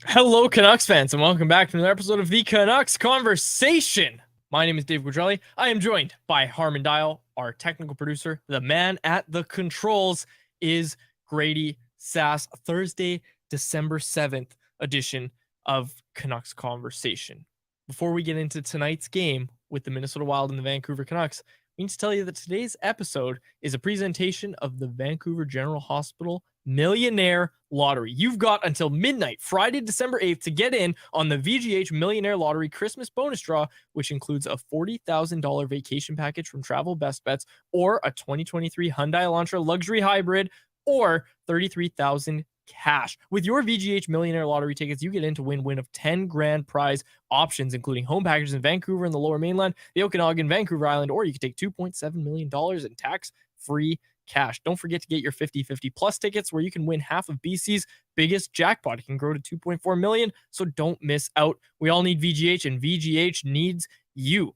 Hello, Canucks fans, and welcome back to another episode of the Canucks Conversation. My name is Dave Guidrelli. I am joined by Harmon Dial, our technical producer. The man at the controls is Grady Sass. Thursday, December 7th edition of Canucks Conversation. Before we get into tonight's game with the Minnesota Wild and the Vancouver Canucks, we need to tell you that today's episode is a presentation of the Vancouver General Hospital Millionaire Lottery. You've got until midnight, Friday, December 8th, to get in on the VGH Millionaire Lottery Christmas bonus draw, which includes a $40,000 vacation package from Travel Best Bets, or a 2023 Hyundai Elantra Luxury Hybrid, or $33,000 cash. With your VGH Millionaire Lottery tickets, you get in to win of 10 grand prize options, including home packages in Vancouver and the Lower Mainland, the Okanagan, Vancouver Island, or you can take $2.7 million in tax-free cash. Don't forget to get your 50-50 plus tickets, where you can win half of BC's biggest jackpot. It can grow to 2.4 million, so don't miss out. We all need VGH, and VGH needs you.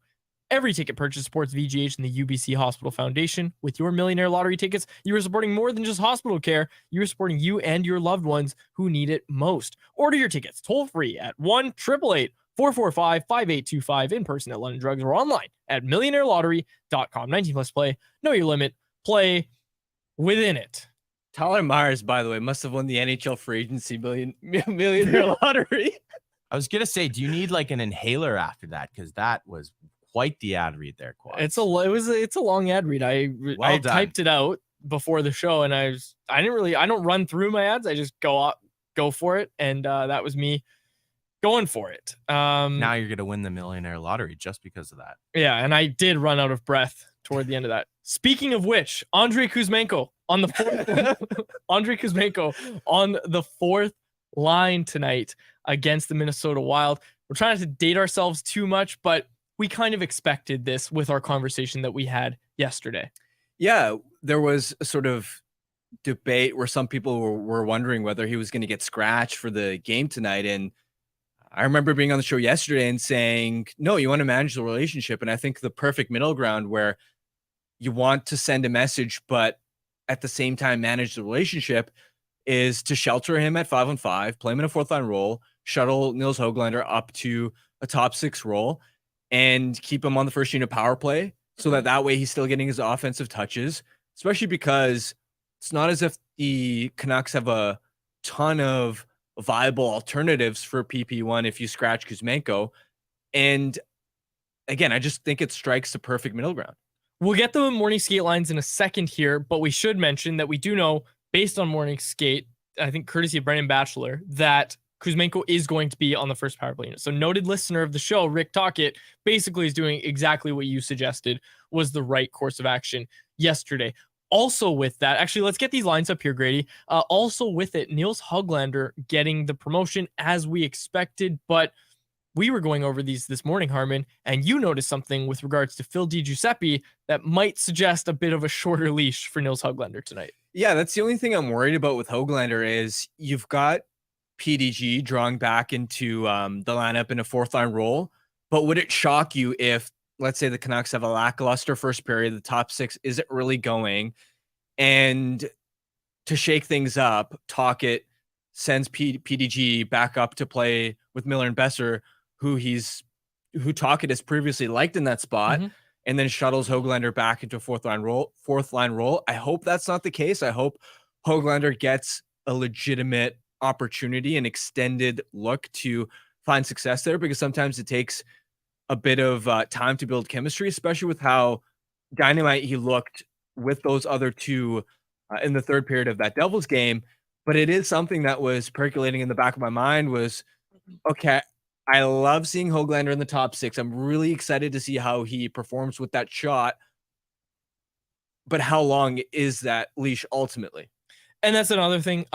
Every ticket purchase supports VGH and the UBC Hospital Foundation. With your Millionaire Lottery tickets, you are supporting more than just hospital care. You are supporting you and your loved ones who need it most. Order your tickets toll-free at 1-888-445-5825, in person at London Drugs, or online at millionairelottery.com. 19 plus play. Know your limit. Play within it. Tyler Myers, by the way, must have won the NHL free agency millionaire lottery. I was gonna say, do you need like an inhaler after that? Because that was quite the ad read there, Quad. It's a long ad read. I typed it out before the show, and I don't run through my ads. I just go for it, and that was me going for it. Now you're gonna win the millionaire lottery just because of that. Yeah, and I did run out of breath toward the end of that. Speaking of which, Andrei Kuzmenko on the fourth line tonight against the Minnesota Wild. We're trying not to date ourselves too much, but we kind of expected this with our conversation that we had yesterday. Yeah, there was a sort of debate where some people were wondering whether he was going to get scratched for the game tonight. And I remember being on the show yesterday and saying, no, you want to manage the relationship. And I think the perfect middle ground where you want to send a message, but at the same time manage the relationship, is to shelter him at 5-on-5, play him in a fourth line role, shuttle Nils Höglander up to a top six role, and keep him on the first unit power play, so that way he's still getting his offensive touches, especially because it's not as if the Canucks have a ton of viable alternatives for PP1 if you scratch Kuzmenko. And again, I just think it strikes the perfect middle ground. We'll get the morning skate lines in a second here, but we should mention that we do know, based on morning skate, I think courtesy of Brendan Batchelor, that Kuzmenko is going to be on the first power play unit. So noted listener of the show, Rick Tockett, basically is doing exactly what you suggested was the right course of action yesterday. Also with that, actually, let's get these lines up here, Grady. Also with it, Nils Höglander getting the promotion as we expected, but we were going over these this morning, Harmon, and you noticed something with regards to Phil DiGiuseppe that might suggest a bit of a shorter leash for Nils Höglander tonight. Yeah, that's the only thing I'm worried about with Höglander is you've got PDG drawing back into the lineup in a fourth line role, but would it shock you if, let's say, the Canucks have a lackluster first period, the top six isn't really going, and to shake things up, Tocchet sends PDG back up to play with Miller and Besser, who Tocchet has previously liked in that spot, and then shuttles Höglander back into a fourth line role. I hope that's not the case. I hope Höglander gets a legitimate opportunity, an extended look to find success there, because sometimes it takes a bit of time to build chemistry, especially with how dynamite he looked with those other two in the third period of that Devils game. But it is something that was percolating in the back of my mind was, okay, I love seeing Höglander in the top six. I'm really excited to see how he performs with that shot. But how long is that leash ultimately? And that's another thing.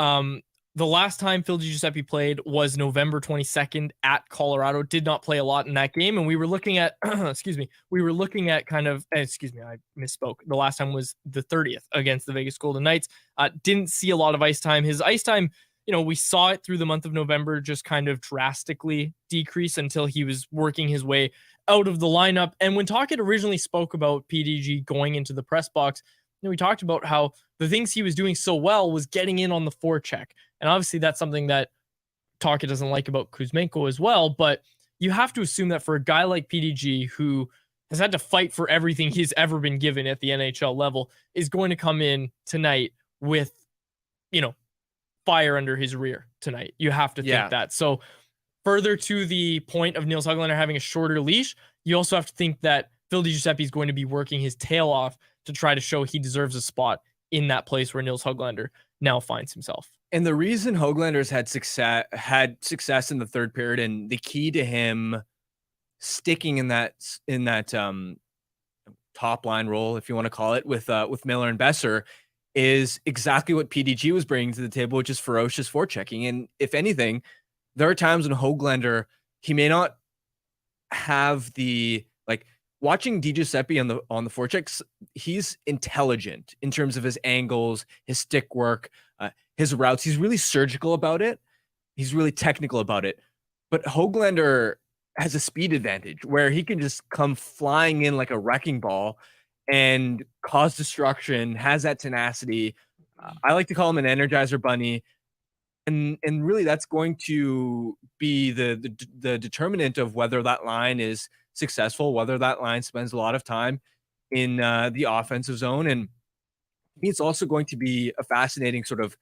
The last time Phil DiGiuseppe played was November 22nd at Colorado. Did not play a lot in that game. And we were looking at, I misspoke. The last time was the 30th against the Vegas Golden Knights. Didn't see a lot of ice time. His ice time, we saw it through the month of November just kind of drastically decrease until he was working his way out of the lineup. And when Tocchet originally spoke about PDG going into the press box, we talked about how the things he was doing so well was getting in on the forecheck. And obviously that's something that Taka doesn't like about Kuzmenko as well, but you have to assume that for a guy like PDG who has had to fight for everything he's ever been given at the NHL level is going to come in tonight with, fire under his rear tonight. You have to think that. So further to the point of Nils Höglander having a shorter leash, you also have to think that Phil DiGiuseppe is going to be working his tail off to try to show he deserves a spot in that place where Nils Höglander now finds himself. And the reason Höglander's had success in the third period, and the key to him sticking in that top line role, if you want to call it, with Miller and Besser, is exactly what PDG was bringing to the table, which is ferocious forechecking. And if anything, there are times when Höglander, he may not have the, like, watching DiGiuseppe on the forechecks, he's intelligent in terms of his angles, his stick work, his routes. He's really surgical about it. He's really technical about it. But Höglander has a speed advantage where he can just come flying in like a wrecking ball and cause destruction, has that tenacity. I like to call him an Energizer Bunny. And really that's going to be the determinant of whether that line is successful, whether that line spends a lot of time in the offensive zone. And it's also going to be a fascinating sort of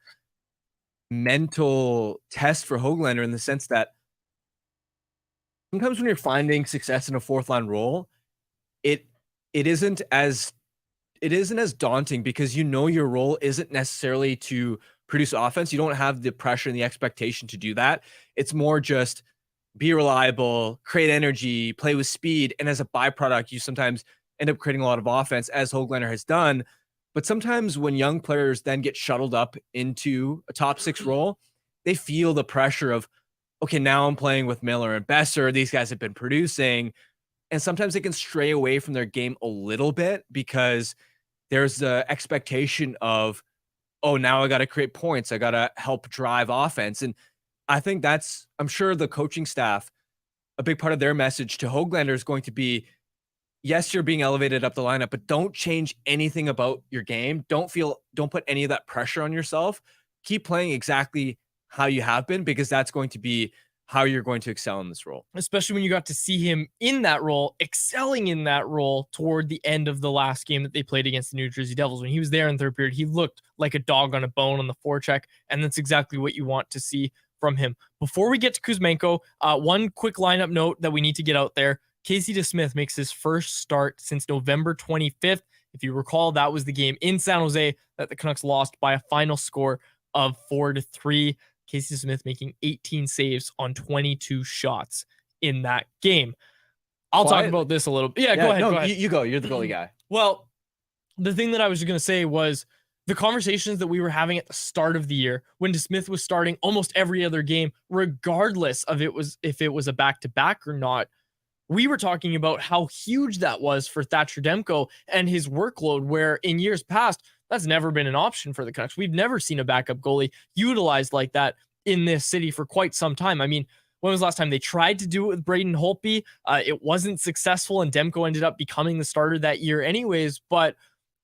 mental test for Höglander in the sense that sometimes when you're finding success in a fourth line role, it isn't as daunting because your role isn't necessarily to produce offense. You don't have the pressure and the expectation to do that. It's more just be reliable, create energy, play with speed, and as a byproduct, you sometimes end up creating a lot of offense, as Höglander has done. But sometimes when young players then get shuttled up into a top six role, they feel the pressure of, okay, now I'm playing with Miller and Besser. These guys have been producing. And sometimes they can stray away from their game a little bit because there's the expectation of, oh, now I got to create points. I got to help drive offense. And I think I'm sure the coaching staff, a big part of their message to Höglander is going to be, yes, you're being elevated up the lineup, but don't change anything about your game. Don't put any of that pressure on yourself. Keep playing exactly how you have been, because that's going to be how you're going to excel in this role. Especially when you got to see him in that role, excelling in that role toward the end of the last game that they played against the New Jersey Devils. When he was there in third period, he looked like a dog on a bone on the forecheck, and that's exactly what you want to see from him. Before we get to Kuzmenko, one quick lineup note that we need to get out there. Casey DeSmith makes his first start since November 25th. If you recall, that was the game in San Jose that the Canucks lost by a final score of 4-3. Casey DeSmith making 18 saves on 22 shots in that game. I'll talk about this a little bit. Yeah, go ahead. No, go ahead. You go. You're the goalie guy. Well, the thing that I was going to say was the conversations that we were having at the start of the year when DeSmith was starting almost every other game, regardless of if it was a back-to-back or not. We were talking about how huge that was for Thatcher Demko and his workload, where in years past, that's never been an option for the Canucks. We've never seen a backup goalie utilized like that in this city for quite some time. I mean, when was the last time they tried to do it with Braden Holtby? It wasn't successful, and Demko ended up becoming the starter that year anyways, but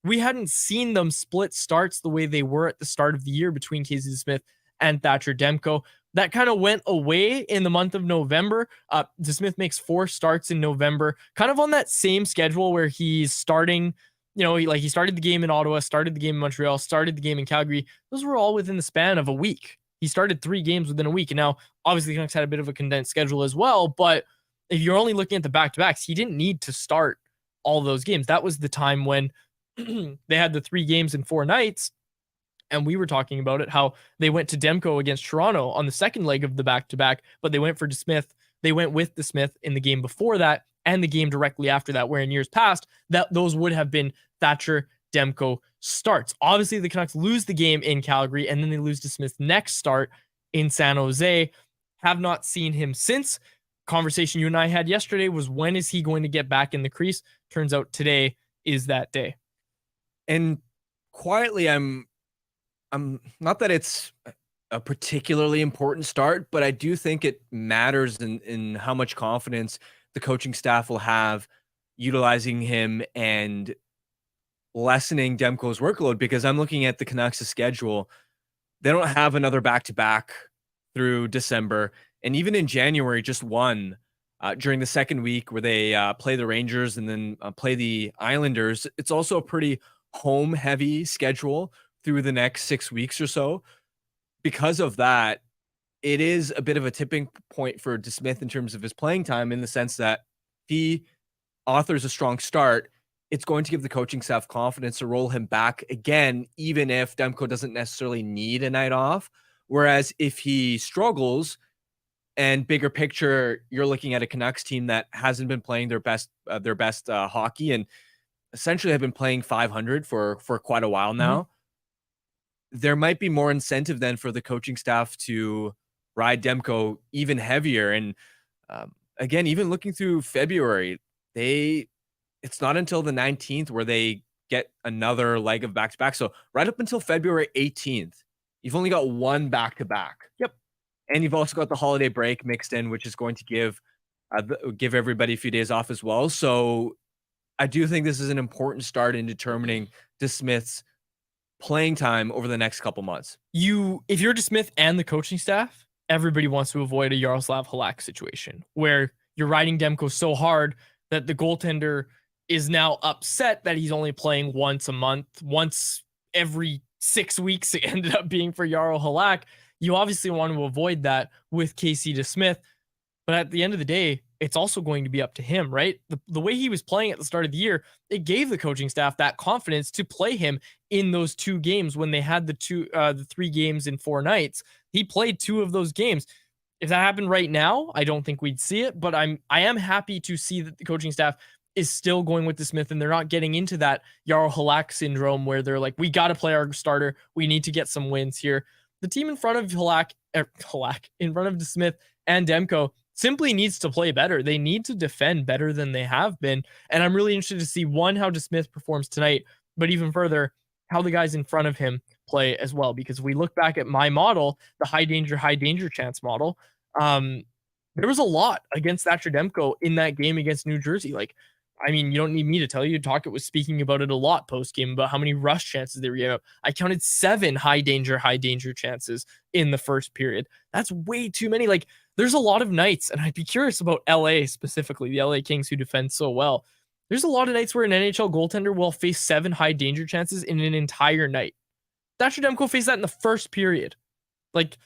we hadn't seen them split starts the way they were at the start of the year between Casey DeSmith and Thatcher Demko. That kind of went away in the month of November. DeSmith makes 4 starts in November, kind of on that same schedule where he's starting, he started the game in Ottawa, started the game in Montreal, started the game in Calgary. Those were all within the span of a week. He started 3 games within a week. And now, obviously, the Canucks had a bit of a condensed schedule as well. But if you're only looking at the back-to-backs, he didn't need to start all those games. That was the time when they had the 3 games in 4 nights. And we were talking about it, how they went to Demko against Toronto on the second leg of the back-to-back, but they went for DeSmith. They went with DeSmith in the game before that and the game directly after that, where in years past, that those would have been Thatcher Demko starts. Obviously, the Canucks lose the game in Calgary, and then they lose DeSmith's next start in San Jose. Have not seen him since. Conversation you and I had yesterday was, when is he going to get back in the crease? Turns out today is that day. And quietly, I'm not that it's a particularly important start, but I do think it matters in how much confidence the coaching staff will have utilizing him and lessening Demko's workload, because I'm looking at the Canucks' schedule. They don't have another back-to-back through December. And even in January, just won during the second week where they play the Rangers and then play the Islanders. It's also a pretty home-heavy schedule through the next 6 weeks or so. Because of that, it is a bit of a tipping point for DeSmith in terms of his playing time, in the sense that if he authors a strong start, it's going to give the coaching staff confidence to roll him back again, even if Demko doesn't necessarily need a night off. Whereas if he struggles, and bigger picture, you're looking at a Canucks team that hasn't been playing their best hockey and essentially have been playing 500 for quite a while now. There might be more incentive then for the coaching staff to ride Demko even heavier. And again, even looking through February, it's not until the 19th where they get another leg of back-to-back. So right up until February 18th, you've only got one back-to-back. Yep. And you've also got the holiday break mixed in, which is going to give everybody a few days off as well. So I do think this is an important start in determining DeSmith's playing time over the next couple months. If you're DeSmith and the coaching staff, everybody wants to avoid a Yaroslav Halak situation where you're riding Demko so hard that the goaltender is now upset that he's only playing once a month, once every 6 weeks. It ended up being for Yaro Halak. You obviously want to avoid that with Casey DeSmith, but at the end of the day, it's also going to be up to him, right? The way he was playing at the start of the year, it gave the coaching staff that confidence to play him in those 2 games when they had the 3 games in 4 nights. He played 2 of those games. If that happened right now, I don't think we'd see it, but I am happy to see that the coaching staff is still going with DeSmith and they're not getting into that Yaro Halak syndrome where they're like, we got to play our starter. We need to get some wins here. The team in front of in front of DeSmith and Demko simply needs to play better. They need to defend better than they have been. And I'm really interested to see, one, how DeSmith performs tonight, but even further, how the guys in front of him play as well. Because if we look back at my model, the high danger chance model, there was a lot against Thatcher Demko in that game against New Jersey. Like, I mean, you don't need me to tell you. Tocchet was speaking about it a lot post-game about how many rush chances they were giving up. I counted 7 high danger chances in the first period. That's way too many. Like, there's a lot of nights, and I'd be curious about LA specifically, the LA Kings who defend so well. There's a lot of nights where an NHL goaltender will face 7 high danger chances in an entire night. Thatcher Demko faced that in the first period. Like,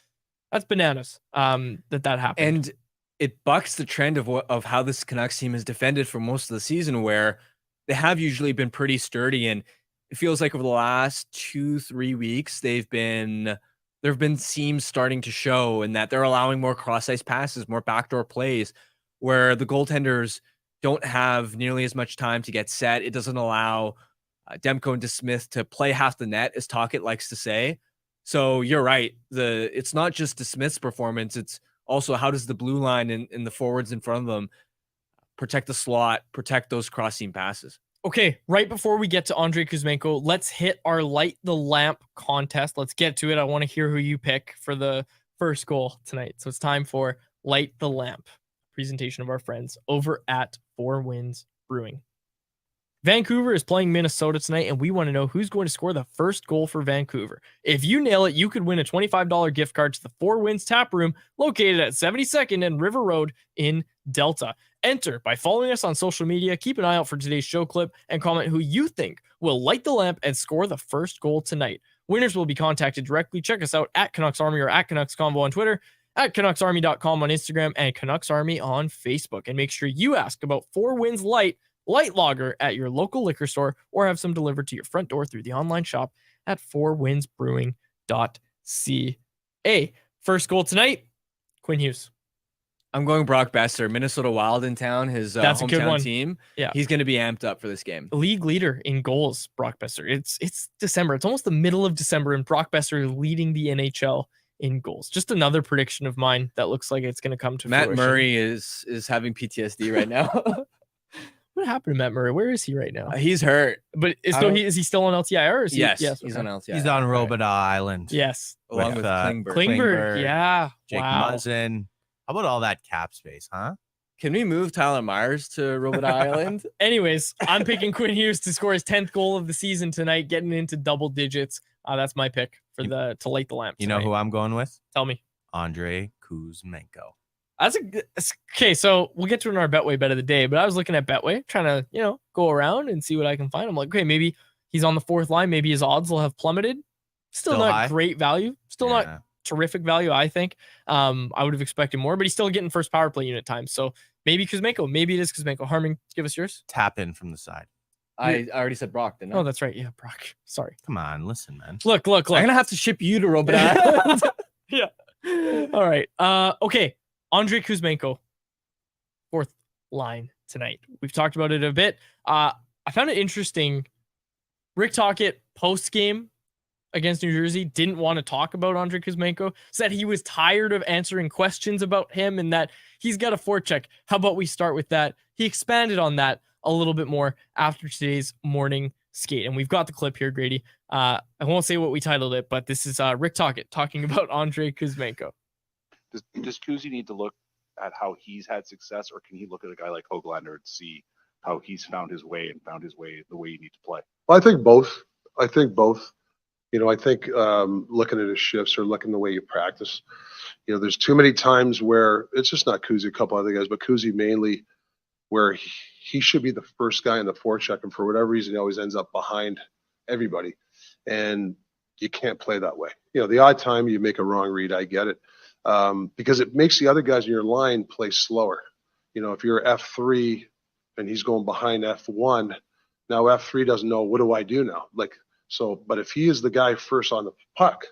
that's bananas that happened. And it bucks the trend of how this Canucks team has defended for most of the season, where they have usually been pretty sturdy. And it feels like over the last 2-3 weeks, there have been seams starting to show, and that they're allowing more cross-ice passes, more backdoor plays, where the goaltenders don't have nearly as much time to get set. It doesn't allow Demko and DeSmith to play half the net, as Tocchet likes to say. So you're right. It's not just DeSmith's performance. It's also, how does the blue line and the forwards in front of them protect the slot, protect those cross-seam passes? Okay, right before we get to Andrei Kuzmenko, let's hit our Light the Lamp contest. Let's get to it. I want to hear who you pick for the first goal tonight. So it's time for Light the Lamp, presentation of our friends over at 4 Winds Brewing. Vancouver is playing Minnesota tonight, and we want to know who's going to score the first goal for Vancouver. If you nail it, you could win a $25 gift card to the 4 Winds Tap Room, located at 72nd and River Road in Delta. Enter by following us on social media. Keep an eye out for today's show clip and comment who you think will light the lamp and score the first goal tonight. Winners will be contacted directly. Check us out at Canucks Army or at Canucks Convo on Twitter, at CanucksArmy.com on Instagram, and Canucks Army on Facebook. And make sure you ask about 4 Winds Light Lager at your local liquor store, or have some delivered to your front door through the online shop at 4windsbrewing.ca. First goal tonight, Quinn Hughes. I'm going Brock Besser, Minnesota Wild in town, his hometown team. Yeah, he's going to be amped up for this game. League leader in goals, Brock Besser. It's December. It's almost the middle of December, and Brock Besser leading the NHL in goals. Just another prediction of mine that looks like it's going to come to Matt fruition. Murray is having PTSD right now. What happened to Matt Murray? Where is he right now? He's hurt. But is he still on LTIR? Or is yes, yes, he's okay. on LTIR. He's on Robida Island. Yes. Along with Klingberg. Klingberg, yeah. Jake Wow. Muzzin. How about all that cap space, huh? Can we move Tyler Myers to Robida Island? Anyways, I'm picking Quinn Hughes to score his 10th goal of the season tonight, getting into double digits. That's my pick for to light the lamp. You know who I'm going with? Tell me. Andrei Kuzmenko. Okay. So we'll get to it in our Betway bet of the day, but I was looking at Betway, trying to, go around and see what I can find. I'm like, okay, maybe he's on the fourth line. Maybe his odds will have plummeted. Still not high? great value. Still not terrific value, I think. I would have expected more, but he's still getting first power play unit time. So maybe Kuzmenko. Maybe it is Kuzmenko. Harmon, give us yours. Tap in from the side. I already said Brock, didn't I? Oh, that's right. Yeah, Brock. Sorry. Come on, listen, man. Look. I'm gonna have to ship you to Robert. Yeah. All right. Okay. Andrei Kuzmenko, fourth line tonight. We've talked about it a bit. I found it interesting. Rick Tocchet post game against New Jersey didn't want to talk about Andrei Kuzmenko. Said he was tired of answering questions about him and that he's got a forecheck. How about we start with that? He expanded on that a little bit more after today's morning skate. And we've got the clip here, Grady. I won't say what we titled it, but this is Rick Tocchet talking about Andrei Kuzmenko. Does Kuzi need to look at how he's had success, or can he look at a guy like Höglander and see how he's found his way the way you need to play? Well, I think both. I think looking at his shifts or looking the way you practice, there's too many times where it's just not Kuzi, a couple other guys, but Kuzi mainly, where he should be the first guy in the forecheck, and for whatever reason, he always ends up behind everybody, and you can't play that way. The odd time you make a wrong read, I get it, because it makes the other guys in your line play slower. If you're F3 and he's going behind F1, now F3 doesn't know, what do I do now? But if he is the guy first on the puck,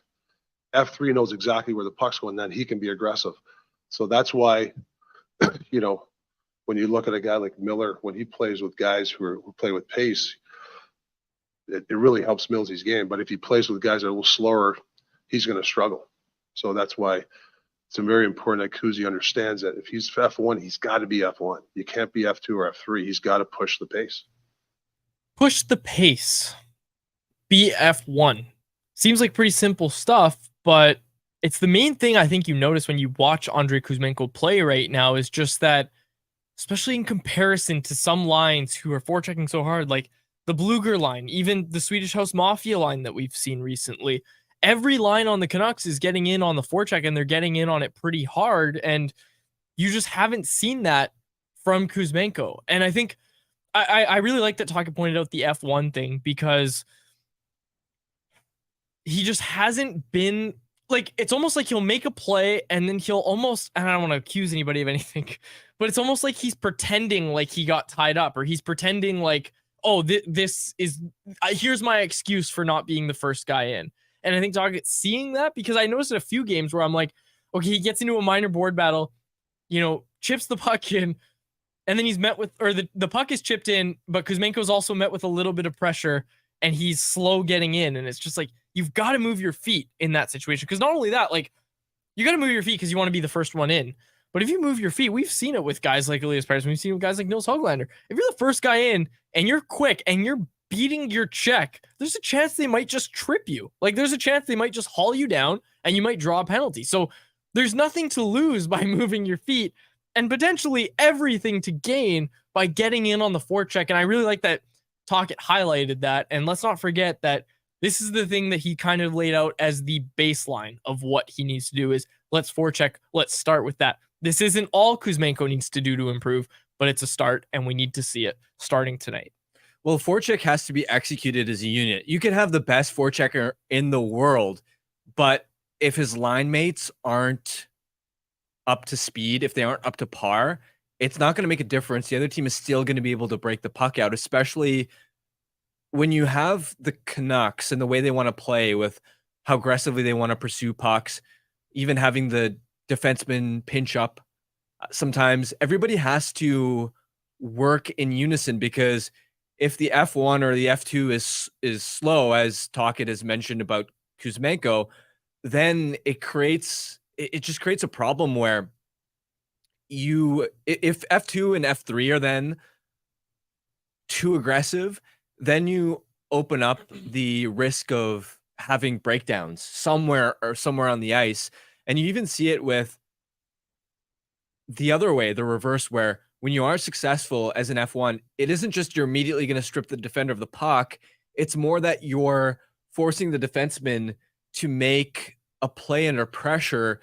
F3 knows exactly where the puck's going, then he can be aggressive. So that's why, when you look at a guy like Miller, when he plays with guys who play with pace, it really helps Millsy's game. But if he plays with guys that are a little slower, he's going to struggle. So that's why it's very important that Kuzi understands that if he's F1, he's got to be F1. You can't be F2 or F3. He's got to push the pace. Push the pace. Be F1. Seems like pretty simple stuff, but it's the main thing I think you notice when you watch Andrei Kuzmenko play right now is just that, especially in comparison to some lines who are forechecking so hard, like the Bluger line, even the Swedish House Mafia line that we've seen recently. Every line on the Canucks is getting in on the forecheck, and they're getting in on it pretty hard, and you just haven't seen that from Kuzmenko. And I think I really like that Tocchet pointed out the F1 thing, because he just hasn't been, like, it's almost like he'll make a play and then he'll almost, and I don't want to accuse anybody of anything, but it's almost like he's pretending like he got tied up, or he's pretending like, oh, this is, here's my excuse for not being the first guy in. And I think Tocchet's seeing that, because I noticed in a few games where I'm like, okay, he gets into a minor board battle, chips the puck in, and then he's met with, or the puck is chipped in, but Kuzmenko's also met with a little bit of pressure, and he's slow getting in. And it's just like, you've got to move your feet in that situation. Because not only that, like, you got to move your feet because you want to be the first one in. But if you move your feet, we've seen it with guys like Elias Pettersson. We've seen it with guys like Nils Höglander. If you're the first guy in and you're quick and you're beating your check, there's a chance they might just trip you. Like, there's a chance they might just haul you down and you might draw a penalty. So there's nothing to lose by moving your feet, and potentially everything to gain by getting in on the forecheck. And I really like that Tocchet highlighted that. And let's not forget that this is the thing that he kind of laid out as the baseline of what he needs to do is, let's forecheck. Let's start with that. This isn't all Kuzmenko needs to do to improve, but it's a start, and we need to see it starting tonight. Well, forecheck has to be executed as a unit. You can have the best forechecker in the world, but if his line mates aren't up to speed, if they aren't up to par, it's not going to make a difference. The other team is still going to be able to break the puck out, especially when you have the Canucks and the way they want to play, with how aggressively they want to pursue pucks, even having the defenseman pinch up. Sometimes everybody has to work in unison, because if the F1 or the F2 is slow, as Tocchet has mentioned about Kuzmenko, then it just creates a problem where if F2 and F3 are then too aggressive, then you open up the risk of having breakdowns somewhere on the ice. And you even see it with the other way, the reverse, where when you are successful as an F1, it isn't just you're immediately going to strip the defender of the puck. It's more that you're forcing the defenseman to make a play under pressure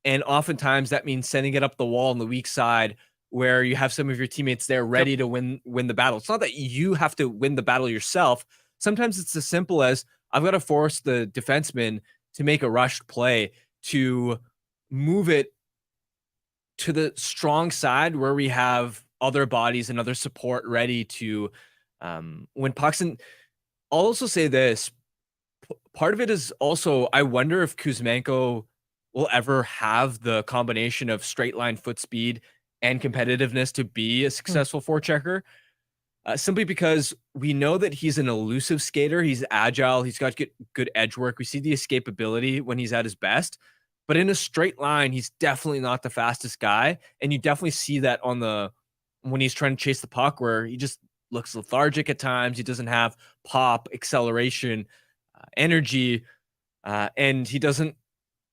And oftentimes that means sending it up the wall on the weak side where you have some of your teammates there ready to win the battle. It's not that you have to win the battle yourself. Sometimes it's as simple as I've got to force the defenseman to make a rushed play to move it to the strong side where we have other bodies and other support ready to win pucks. And I'll also say this, part of it is also, I wonder if Kuzmenko will ever have the combination of straight line foot speed and competitiveness to be a successful forechecker. Simply because we know that he's an elusive skater. He's agile. He's got good edge work. We see the escapability when he's at his best. But in a straight line, he's definitely not the fastest guy. And you definitely see that when he's trying to chase the puck, where he just looks lethargic at times. He doesn't have pop, acceleration, energy. And he doesn't,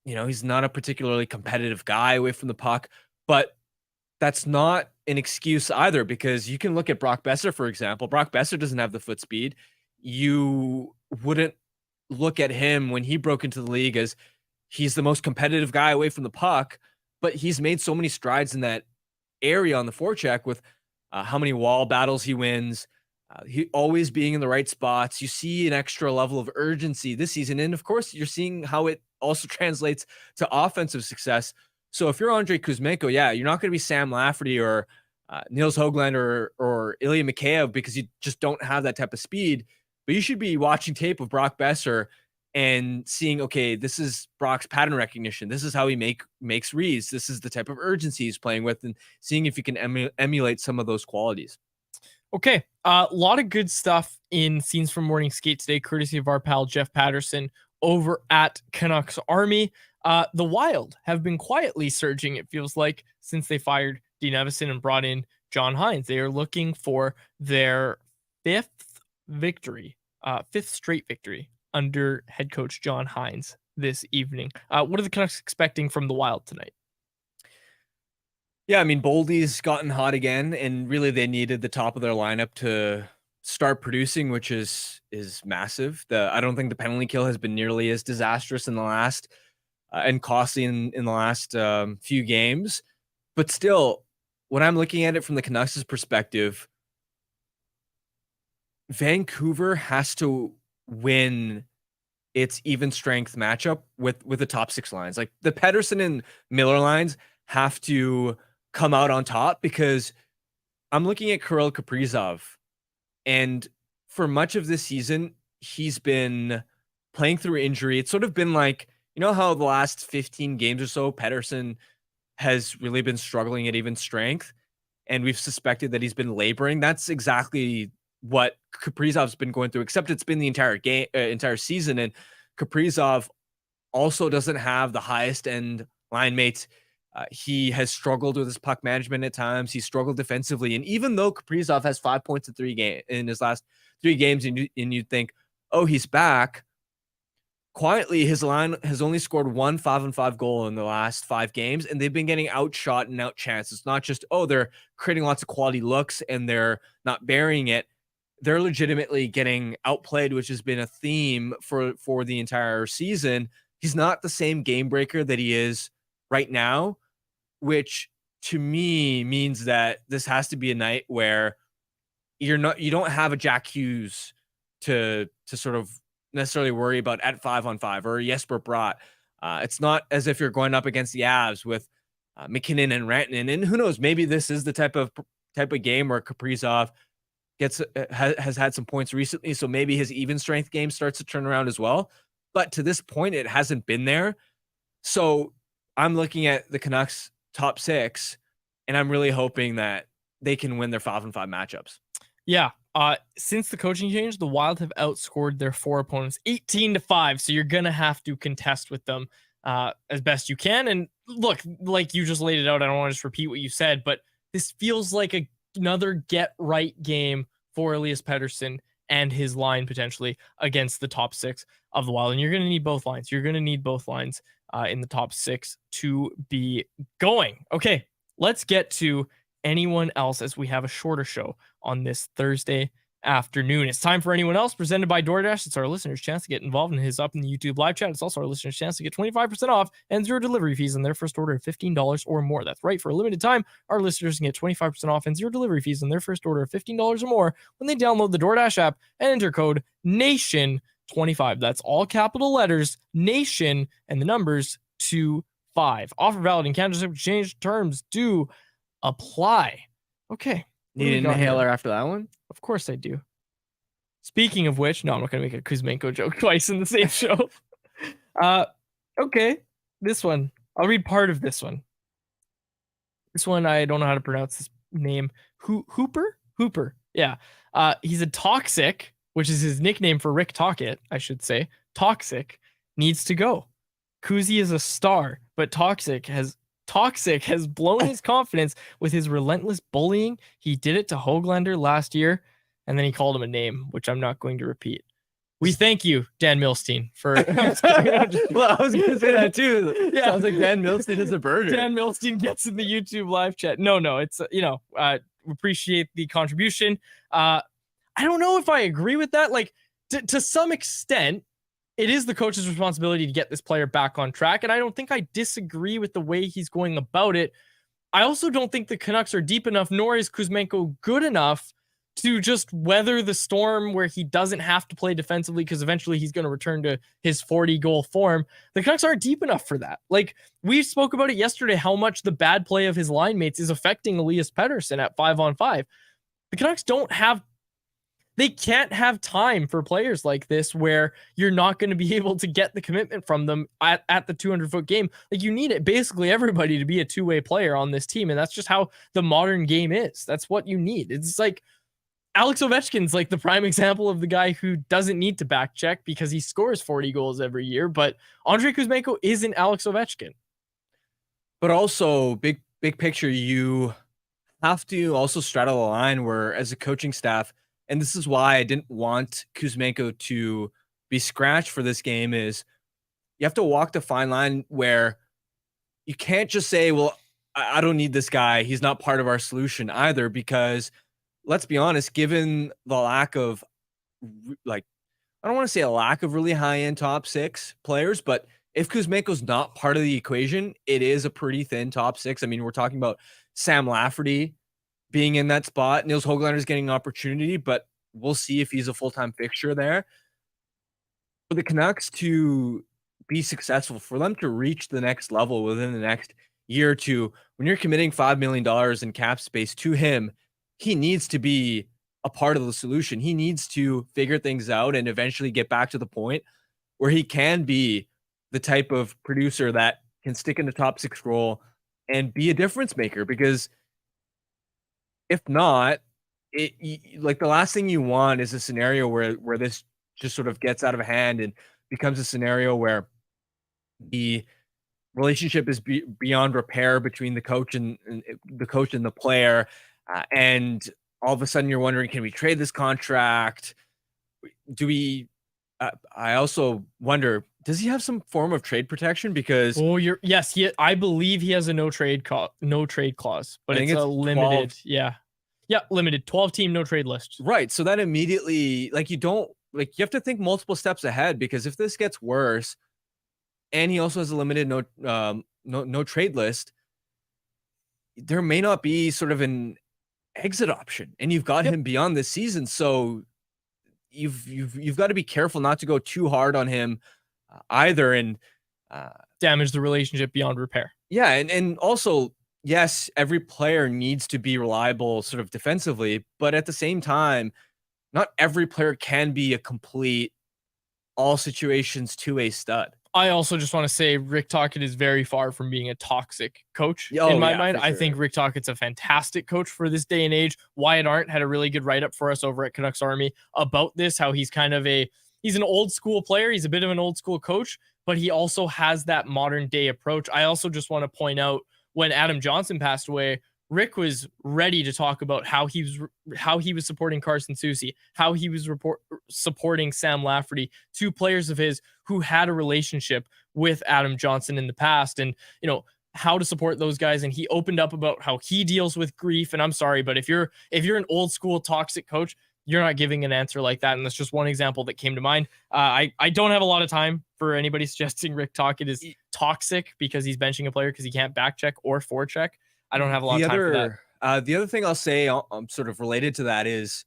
he's not a particularly competitive guy away from the puck. But that's not an excuse either, because you can look at Brock Besser, for example. Brock Besser doesn't have the foot speed. You wouldn't look at him when he broke into the league as he's the most competitive guy away from the puck, but he's made so many strides in that area on the forecheck with how many wall battles he wins, he always being in the right spots. You see an extra level of urgency this season. And of course, you're seeing how it also translates to offensive success. So if you're Andrei Kuzmenko, yeah, you're not going to be Sam Lafferty or Nils Höglander or Ilya Mikheyev because you just don't have that type of speed. But you should be watching tape of Brock Besser and seeing, okay, this is Brock's pattern recognition. This is how he makes reads. This is the type of urgency he's playing with, and seeing if you can emulate some of those qualities. Okay, a lot of good stuff in Scenes from Morning Skate today, courtesy of our pal Jeff Patterson over at Canucks Army. The Wild have been quietly surging, it feels like, since they fired Dean Evison and brought in John Hines. They are looking for their fifth straight victory under head coach John Hines this evening. What are the Canucks expecting from the Wild tonight? Yeah, I mean, Boldy's gotten hot again, and really they needed the top of their lineup to start producing, which is massive. I don't think the penalty kill has been nearly as disastrous in the last and costly in the last few games. But still, when I'm looking at it from the Canucks' perspective, Vancouver has to win its even strength matchup with the top six lines. Like the Pettersson and Miller lines have to come out on top, because I'm looking at Kirill Kaprizov, and for much of this season, he's been playing through injury. It's sort of been like, how the last 15 games or so, Pettersson has really been struggling at even strength, and we've suspected that he's been laboring. That's exactly what Kaprizov's been going through, except it's been the entire season. And Kaprizov also doesn't have the highest end line mates. He has struggled with his puck management at times. He struggled defensively. And even though Kaprizov has 5 points in his last 3 games, and you'd think, oh, he's back, quietly his line has only scored 1 5-on-5 goal in the last 5 games, and they've been getting outshot and outchanced. It's not just, oh, they're creating lots of quality looks and they're not burying it. They're legitimately getting outplayed, which has been a theme for the entire season. He's not the same game breaker that he is right now, which to me means that this has to be a night where you don't have a Jack Hughes to sort of necessarily worry about at 5-on-5 or Jesper Bratt. It's not as if you're going up against the Avs with McKinnon and Rantanen, and who knows, maybe this is the type of game where Kaprizov has had some points recently, so maybe his even strength game starts to turn around as well. But to this point, it hasn't been there. So I'm looking at the Canucks top 6, and I'm really hoping that they can win their 5-on-5 matchups. Yeah. Since the coaching change, the Wild have outscored their 4 opponents 18-5. So you're going to have to contest with them as best you can. And look, like you just laid it out, I don't want to just repeat what you said, but this feels like another get right game for Elias Pettersson and his line potentially against the top 6 of the Wild. And you're going to need both lines. You're going to need both lines in the top 6 to be going. Okay, let's get to anyone else as we have a shorter show on this Thursday afternoon. It's time for anyone else, presented by DoorDash. It's our listeners' chance to get involved in his up in the YouTube live chat. It's also our listeners' chance to get 25% off and 0 delivery fees on their first order of $15 or more. That's right. For a limited time, our listeners can get 25% off and 0 delivery fees on their first order of $15 or more when they download the DoorDash app and enter code NATION25. That's all capital letters, NATION, and the numbers 25. Offer valid in Canada's exchange. Terms do apply. Okay. What do Need we an got here? inhaler after that one? Of course I do. Speaking of which, no, I'm not going to make a Kuzmenko joke twice in the same show. Okay. This one. I'll read part of this one. This one, I don't know how to pronounce his name. Hooper? Hooper. Yeah. He's a toxic, which is his nickname for Rick Tocchet, I should say. Toxic needs to go. Kuzi is a star, but Toxic has blown his confidence with his relentless bullying. He did it to Höglander last year, and then he called him a name, which I'm not going to repeat. We thank you, Dan Milstein, for. Well, I was going to say that too. Yeah. Sounds like Dan Milstein is a burger. Dan Milstein gets in the YouTube live chat. No, it's appreciate the contribution. I don't know if I agree with that. Like to some extent, it is the coach's responsibility to get this player back on track, and I don't think I disagree with the way he's going about it. I also don't think the Canucks are deep enough, nor is Kuzmenko good enough to just weather the storm where he doesn't have to play defensively because eventually he's going to return to his 40-goal form. The Canucks aren't deep enough for that. Like, we spoke about it yesterday, how much the bad play of his line mates is affecting Elias Pettersson at 5-on-5. The Canucks they can't have time for players like this where you're not going to be able to get the commitment from them at the 200-foot game. Like, you need it basically everybody to be a two-way player on this team, and that's just how the modern game is. That's what you need. It's like Alex Ovechkin's like the prime example of the guy who doesn't need to back check because he scores 40 goals every year, but Andrei Kuzmenko isn't Alex Ovechkin. But also, big picture, you have to also straddle a line where, as a coaching staff, and this is why I didn't want Kuzmenko to be scratched for this game, is you have to walk the fine line where you can't just say, well, I don't need this guy. He's not part of our solution either, because let's be honest, given the lack of, like, I don't want to say a lack of really high-end top six players, but if Kuzmenko's not part of the equation, it is a pretty thin top six. I mean, we're talking about Sam Lafferty being in that spot. Nils Höglander is getting an opportunity, but we'll see if he's a full-time fixture there. For the Canucks to be successful, for them to reach the next level within the next year or two, when you're committing $5 million in cap space to him, he needs to be a part of the solution. He needs to figure things out and eventually get back to the point where he can be the type of producer that can stick in the top six role and be a difference maker, because if not, like, the last thing you want is a scenario where this just sort of gets out of hand and becomes a scenario where the relationship is beyond repair between the coach and the player, and all of a sudden you're wondering, can we trade this contract? Do we? I also wonder, does he have some form of trade protection? Because yes, I believe he has a no trade clause, but it's a limited, 12, limited 12-team no trade list. Right. So that immediately, like, you have to think multiple steps ahead, because if this gets worse, and he also has a limited no trade list, there may not be sort of an exit option, and you've got him beyond this season. So you've got to be careful not to go too hard on him either, and damage the relationship beyond repair. Yeah, and also, yes, every player needs to be reliable sort of defensively, but at the same time, not every player can be a complete all situations two-way stud. I also just want to say Rick Tocchet is very far from being a toxic coach in my mind. I think Rick Tocchet's a fantastic coach for this day and age. Wyatt Arndt had a really good write-up for us over at Canucks Army about this, how he's kind of he's an old school player. He's a bit of an old school coach, but he also has that modern day approach. I also just want to point out, when Adam Johnson passed away, Rick was ready to talk about how he was supporting Carson Soucy, how he was supporting Sam Lafferty, two players of his who had a relationship with Adam Johnson in the past, and how to support those guys. And he opened up about how he deals with grief. And I'm sorry, but if you're an old school toxic coach, you're not giving an answer like that. And that's just one example that came to mind. I don't have a lot of time for anybody suggesting Rick Tocchet is toxic because he's benching a player because he can't back check or forecheck. I don't have a lot of time for that. The other thing I'll say, sort of related to that is,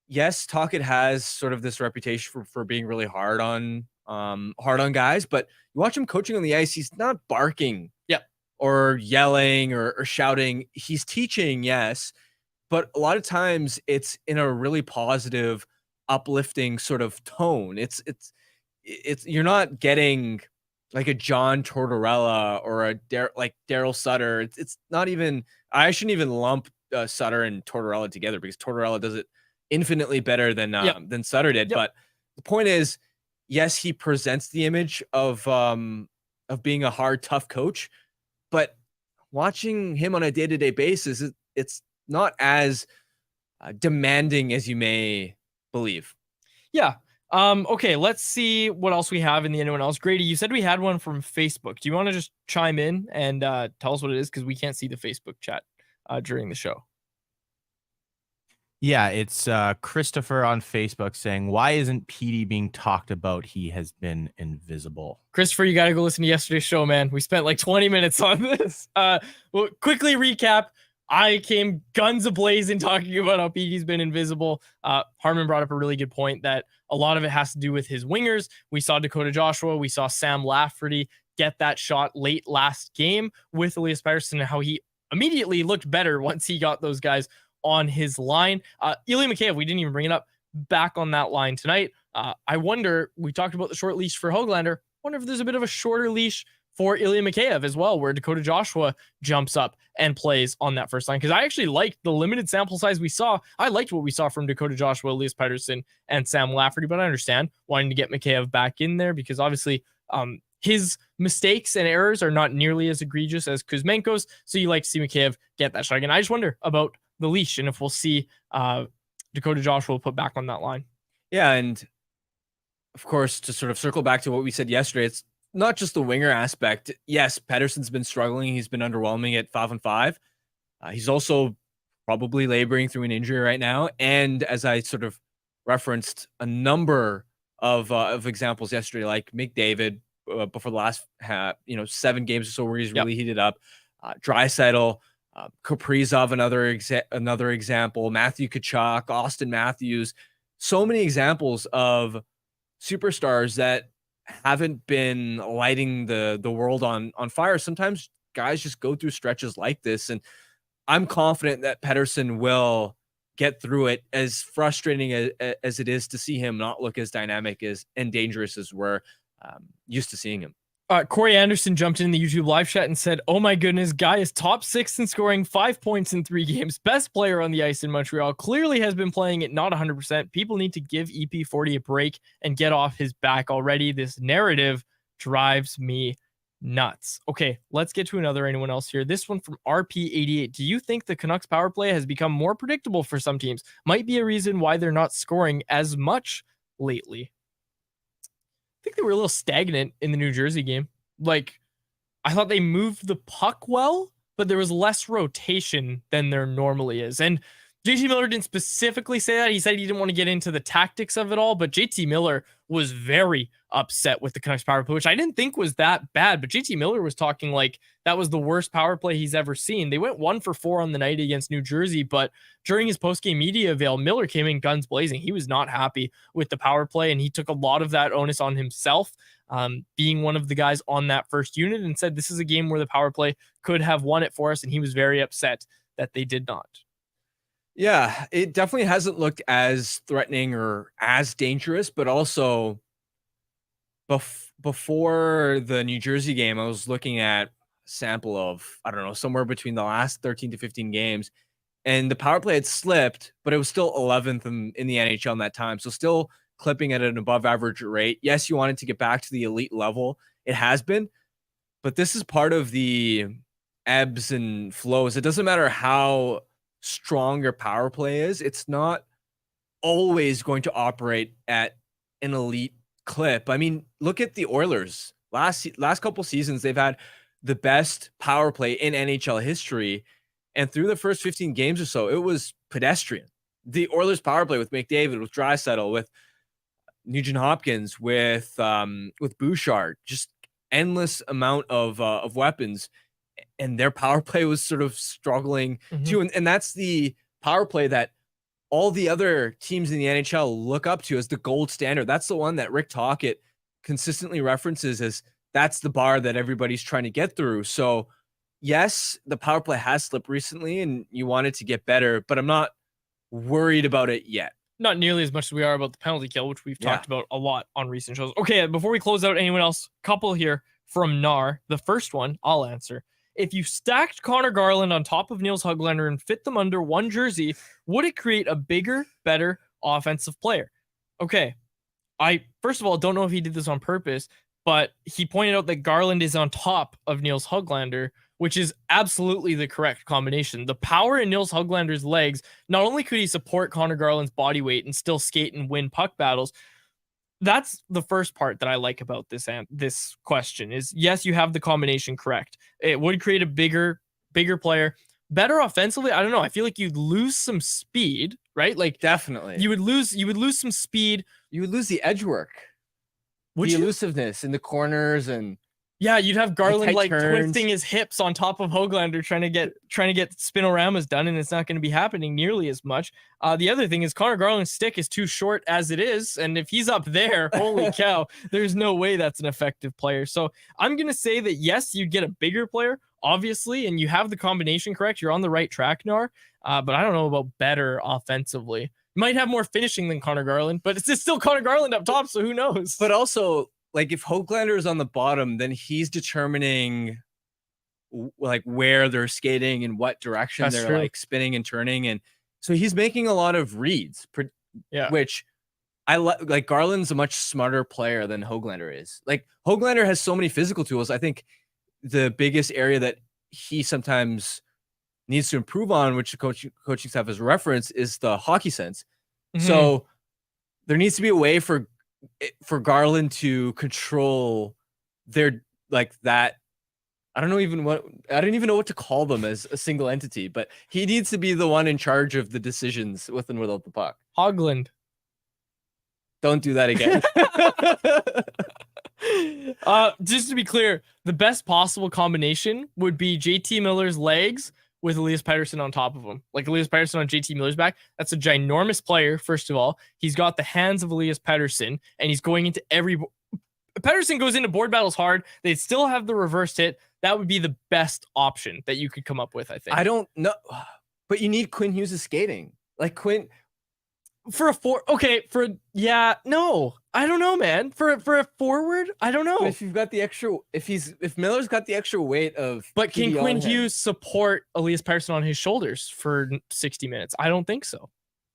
yes, Tocchet has sort of this reputation for being really hard on guys, but you watch him coaching on the ice, he's not barking, or yelling or shouting. He's teaching, yes, but a lot of times it's in a really positive, uplifting sort of tone. It's you're not getting like a John Tortorella or a Daryl Sutter. It's not even. I shouldn't even lump Sutter and Tortorella together because Tortorella does it infinitely better than Sutter did. But the point is, yes, he presents the image of being a hard, tough coach, but watching him on a day-to-day basis, it's not as demanding as you may believe. Yeah. Okay, let's see what else we have in the anyone else. Grady, you said we had one from Facebook. Do you want to just chime in and tell us what it is? Because we can't see the Facebook chat during the show. Yeah, it's Christopher on Facebook saying, why isn't PD being talked about? He has been invisible. Christopher, you got to go listen to yesterday's show, man. We spent like 20 minutes on this. Well, quickly recap. I came guns a-blazing talking about how PD's been invisible. Harmon brought up a really good point that a lot of it has to do with his wingers. We saw Dakota Joshua. We saw Sam Lafferty get that shot late last game with Elias Pettersson and how he immediately looked better once he got those guys on his line. Ilya Mikheyev, we didn't even bring it up, back on that line tonight. I wonder, we talked about the short leash for Höglander. Wonder if there's a bit of a shorter leash for Ilya Mikheyev as well, where Dakota Joshua jumps up and plays on that first line. Because I actually liked the limited sample size we saw. I liked what we saw from Dakota Joshua, Elias Pettersson, and Sam Lafferty, but I understand wanting to get Mikheyev back in there because obviously his mistakes and errors are not nearly as egregious as Kuzmenko's. So you like to see Mikheyev get that shot again. I just wonder about the leash and if we'll see Dakota Joshua put back on that line. Yeah, and of course, to sort of circle back to what we said yesterday, it's not just the winger aspect. Yes, Pettersson's been struggling. He's been underwhelming at 5-on-5. He's also probably laboring through an injury right now. And as I sort of referenced a number of examples yesterday, like McDavid before the last 7 games or so where he's really heated up. Draisaitl, Kaprizov, another example. Matthew Tkachuk, Austin Matthews. So many examples of superstars that haven't been lighting the world on fire. Sometimes guys just go through stretches like this, and I'm confident that Pettersson will get through it, as frustrating as it is to see him not look as dynamic and dangerous as we're used to seeing him. Corey Anderson jumped in the YouTube live chat and said, oh my goodness, guy is top 6 in scoring, 5 points in 3 games, best player on the ice in Montreal, clearly has been playing it not 100%. People need to give EP40 a break and get off his back already. This narrative drives me nuts. Okay, let's get to another anyone else here. This one from RP88. Do you think the Canucks power play has become more predictable for some teams? Might be a reason why they're not scoring as much lately. I think they were a little stagnant in the New Jersey game. Like, I thought they moved the puck well, but there was less rotation than there normally is. And JT Miller didn't specifically say that. He said he didn't want to get into the tactics of it all, but JT Miller was very upset with the Canucks power play, which I didn't think was that bad. But JT Miller was talking like that was the worst power play he's ever seen. They went 1 for 4 on the night against New Jersey, but during his post-game media avail, Miller came in guns blazing. He was not happy with the power play, and he took a lot of that onus on himself, being one of the guys on that first unit, and said this is a game where the power play could have won it for us, and he was very upset that they did not. Yeah, it definitely hasn't looked as threatening or as dangerous, but also before the New Jersey game, I was looking at a sample of, I don't know, somewhere between the last 13 to 15 games, and the power play had slipped, but it was still 11th in the NHL in that time. So still clipping at an above average rate. Yes, you wanted to get back to the elite level. It has been, but this is part of the ebbs and flows. It doesn't matter how strong your power play is, it's not always going to operate at an elite clip. I mean, look at the Oilers. Last couple seasons, they've had the best power play in NHL history, and through the first 15 games or so, it was pedestrian. the Oilers power play with McDavid, with Draisaitl, with Nugent Hopkins, with Bouchard, just endless amount of weapons, and their power play was sort of struggling too. And that's the power play that all the other teams in the NHL look up to as the gold standard. That's the one that Rick Tocchet consistently references as that's the bar that everybody's trying to get through. So yes, the power play has slipped recently and you want it to get better, but I'm not worried about it yet. Not nearly as much as we are about the penalty kill, which we've talked about a lot on recent shows. Okay, before we close out, anyone else? Couple here from Nar. The first one, I'll answer. If you stacked Connor Garland on top of Nils Höglander and fit them under one jersey, would it create a bigger, better offensive player? Okay, I first of all don't know if he did this on purpose, but he pointed out that Garland is on top of Nils Höglander, which is absolutely the correct combination. The power in Nils Höglander's legs, not only could he support Connor Garland's body weight and still skate and win puck battles, that's the first part that I like about this question is, yes, you have the combination correct. It would create a bigger player. Better offensively, I don't know. I feel like you'd lose some speed, right? Like Definitely. you would lose some speed. You would lose the edge work. Would the you? elusiveness in the corners, and Yeah, you'd have Garland tight like turns. twisting his hips on top of Höglander trying to get spinoramas done, and it's not going to be happening nearly as much. The other thing is Connor Garland's stick is too short as it is, and if he's up there, holy cow, there's no way that's an effective player. So I'm going to say that yes, you'd get a bigger player, obviously, and you have the combination correct. You're on the right track, Nar, but I don't know about better offensively. Might have more finishing than Connor Garland, but it's still Connor Garland up top, so who knows? but also, like, if Höglander is on the bottom, then he's determining like where they're skating and what direction That's they're true. like spinning and turning, and so he's making a lot of reads. Which I like. Garland's a much smarter player than Höglander is. Like, Höglander has so many physical tools. I think the biggest area that he sometimes needs to improve on, which the coaching staff has referenced, is the hockey sense. So there needs to be a way for Garland to control their like that. I don't even know what to call them as a single entity, but he needs to be the one in charge of the decisions with and without the puck. Högland. Don't do that again. Just to be clear, the best possible combination would be JT Miller's legs with Elias Pettersson on top of him. Like Elias Pettersson on JT Miller's back. That's a ginormous player, first of all. He's got the hands of Elias Pettersson, and he's going into Pettersson goes into board battles hard. They'd still have the reverse hit. That would be the best option that you could come up with, I think. I don't know, but you need Quinn Hughes' skating. Like Quinn for a no, I don't know, man. For a forward, I don't know. But if you've got the extra, if Miller's got the extra weight of, but can PD Quinn on him- Hughes support Elias Pettersson on his shoulders for 60 minutes? I don't think so.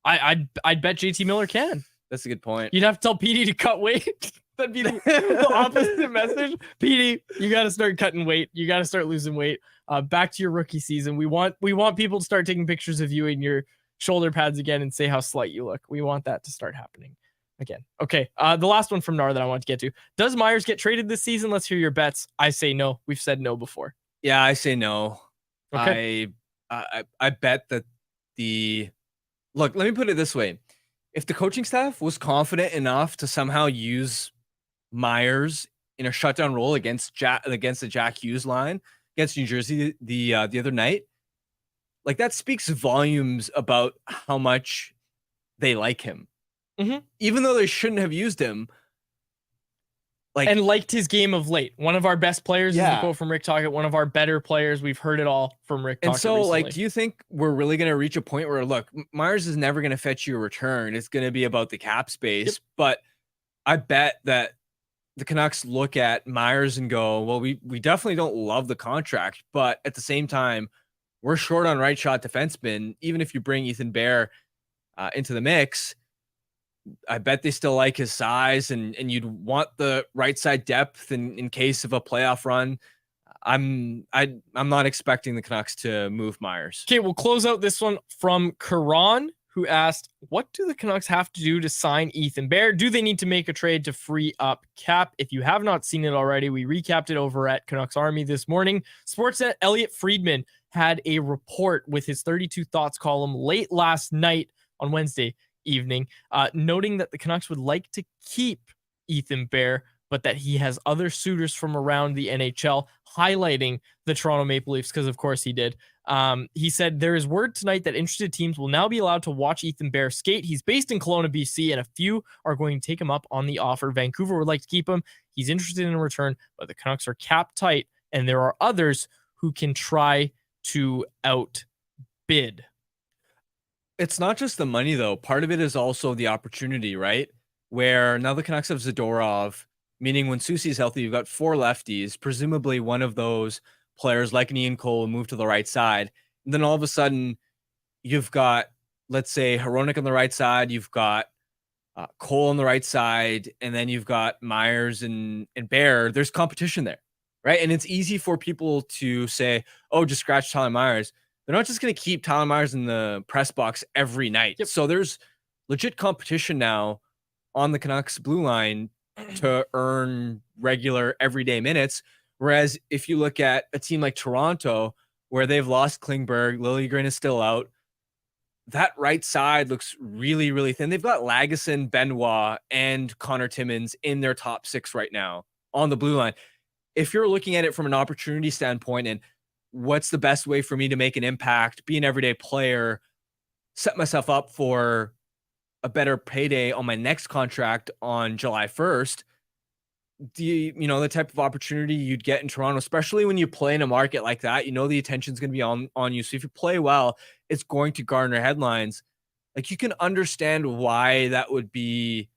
I'd bet JT Miller can. That's a good point. You'd have to tell PD to cut weight. That'd be the opposite message. PD, you got to start cutting weight. You got to start losing weight. Back to your rookie season. We want people to start taking pictures of you in your shoulder pads again and say how slight you look. We want that to start happening again. Okay. The last one from Nar that I want to get to. Does Myers get traded this season? Let's hear your bets. I say no. We've said no before. Yeah, I say no. Okay. I bet that look, let me put it this way. If the coaching staff was confident enough to somehow use Myers in a shutdown role against the Jack Hughes line against New Jersey the other night, like that speaks volumes about how much they like him. Even though they shouldn't have used him. And liked his game of late. One of our best players is the quote from Rick Tocchet. One of our better players. We've heard it all from Rick Tocchet. And so, recently. like, do you think we're really going to reach a point where, look, Myers is never going to fetch you a return? It's going to be about the cap space. But I bet that the Canucks look at Myers and go, well, we definitely don't love the contract, but at the same time, we're short on right shot defensemen. Even if you bring Ethan Bear into the mix, I bet they still like his size, and you'd want the right side depth in case of a playoff run. I'm not expecting the Canucks to move Myers. Okay, we'll close out this one from Karan, who asked, what do the Canucks have to do to sign Ethan Bear? Do they need to make a trade to free up cap? If you have not seen it already, we recapped it over at Canucks Army this morning. Sportsnet Elliot Friedman had a report with his 32 Thoughts column late last night on Wednesday evening, noting that the Canucks would like to keep Ethan Bear, but that he has other suitors from around the NHL, highlighting the Toronto Maple Leafs because, of course, he did. He said, there is word tonight that interested teams will now be allowed to watch Ethan Bear skate. He's based in Kelowna, BC, and a few are going to take him up on the offer. Vancouver would like to keep him. He's interested in a return, but the Canucks are cap tight, and there are others who can try to outbid. It's not just the money, though. Part of it is also the opportunity, right? Where now the Canucks have Zadorov, meaning when Soucy's healthy, you've got 4 lefties. Presumably one of those players like an Ian Cole will move to the right side. And then all of a sudden, you've got, let's say, Hronek on the right side. You've got Cole on the right side. And then you've got Myers and Bear. There's competition there, right? And it's easy for people to say, oh, just scratch Tyler Myers. They're not just going to keep Tyler Myers in the press box every night. Yep. So there's legit competition now on the Canucks blue line to earn regular everyday minutes. Whereas if you look at a team like Toronto, where they've lost Klingberg, Liljegren is still out, that right side looks really, really thin. They've got Lagesson, Benoit, and Connor Timmins in their top 6 right now on the blue line. If you're looking at it from an opportunity standpoint and what's the best way for me to make an impact, be an everyday player, set myself up for a better payday on my next contract on July 1st, the type of opportunity you'd get in Toronto, especially when you play in a market like that, the attention's going to be on you. So if you play well, it's going to garner headlines. Like, you can understand why that would be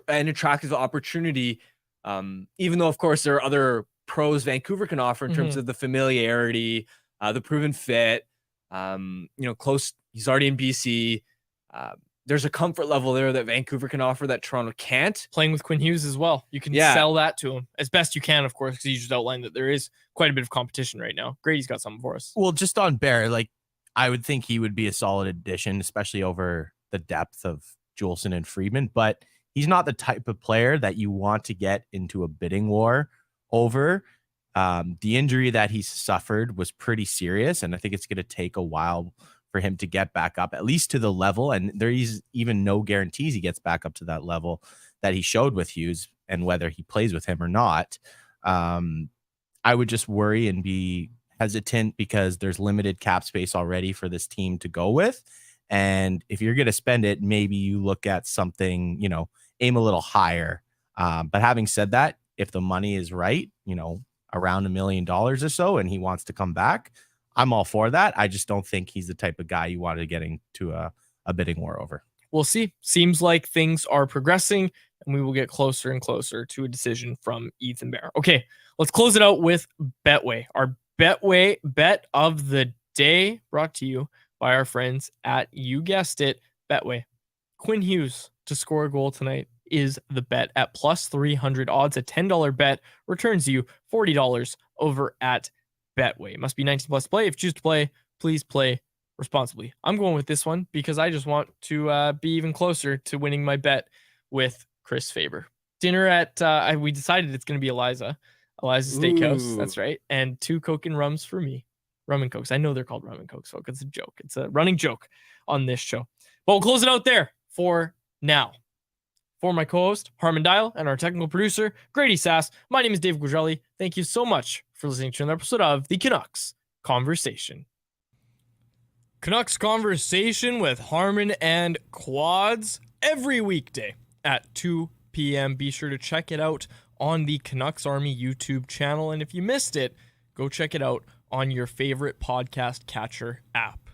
an attractive opportunity. Even though, of course, there are other pros Vancouver can offer in terms of the familiarity, the proven fit, close. He's already in BC. There's a comfort level there that Vancouver can offer that Toronto can't. Playing with Quinn Hughes as well. You can sell that to him as best you can, of course, because you just outlined that there is quite a bit of competition right now. Grady's got something for us. Well, just on Bear, I would think he would be a solid addition, especially over the depth of Juleson and Friedman, but he's not the type of player that you want to get into a bidding war over. The injury that he suffered was pretty serious, and I think it's going to take a while for him to get back up, at least to the level. And there is even no guarantees he gets back up to that level that he showed with Hughes, and whether he plays with him or not. I would just worry and be hesitant because there's limited cap space already for this team to go with. And if you're going to spend it, maybe you look at something, aim a little higher. But having said that, if the money is right, around $1 million or so, and he wants to come back, I'm all for that. I just don't think he's the type of guy you want to get into a bidding war over. We'll see. Seems like things are progressing, and we will get closer and closer to a decision from Ethan Bear. Okay, let's close it out with Betway. Our Betway bet of the day, brought to you by our friends at, you guessed it, Betway. Quinn Hughes to score a goal tonight is the bet at plus 300 odds. A $10 bet returns you $40 over at Betway. Must be 19 plus play. If you choose to play, please play responsibly. I'm going with this one because I just want to be even closer to winning my bet with Chris Faber. Dinner at, we decided it's going to be Eliza Steakhouse. Ooh. That's right. And 2 Coke and Rums for me. Rum and Cokes. I know they're called Rum and Cokes, folks. It's a joke. It's a running joke on this show. But we'll close it out there for now. For my co-host, Harman Dial, and our technical producer, Grady Sass, my name is Dave Gugelli. Thank you so much for listening to another episode of the Canucks Conversation. Canucks Conversation with Harman and Quads every weekday at 2 p.m. Be sure to check it out on the Canucks Army YouTube channel. And if you missed it, go check it out on your favorite podcast catcher app.